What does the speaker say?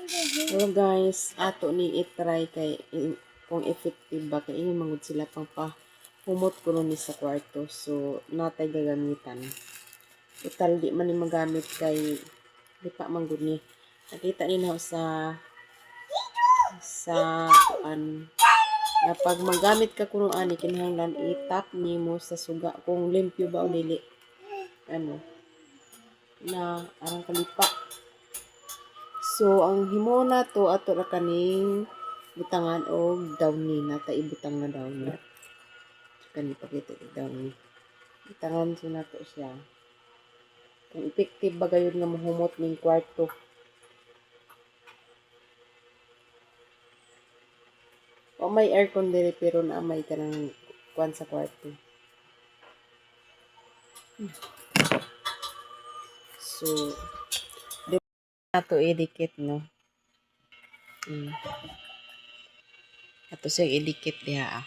Hello guys, ato ni i-try kay kung effective ba kay ingon mangud sila pang humot ko ni sa kwarto. So natay gagamitan. Total di man ni magamit kay di pa man gud ni. Nakita ni na sa na pag magamit ka kuno ani kinahanglan i-tap nimo sa suga kung limpyo ba o dili. Ano na arang kalipa. So, ang himo na to ato ra kaning butangan og downy na ta ibutang na downy. Kani pakita og downy. Butangan so nato siya. Kung effective ba gayud nga mohumot ning kwarto. O may aircon diri pero na may kanang kwan sa kwarto. So, di nato idikit no. Ato siya idikit diha.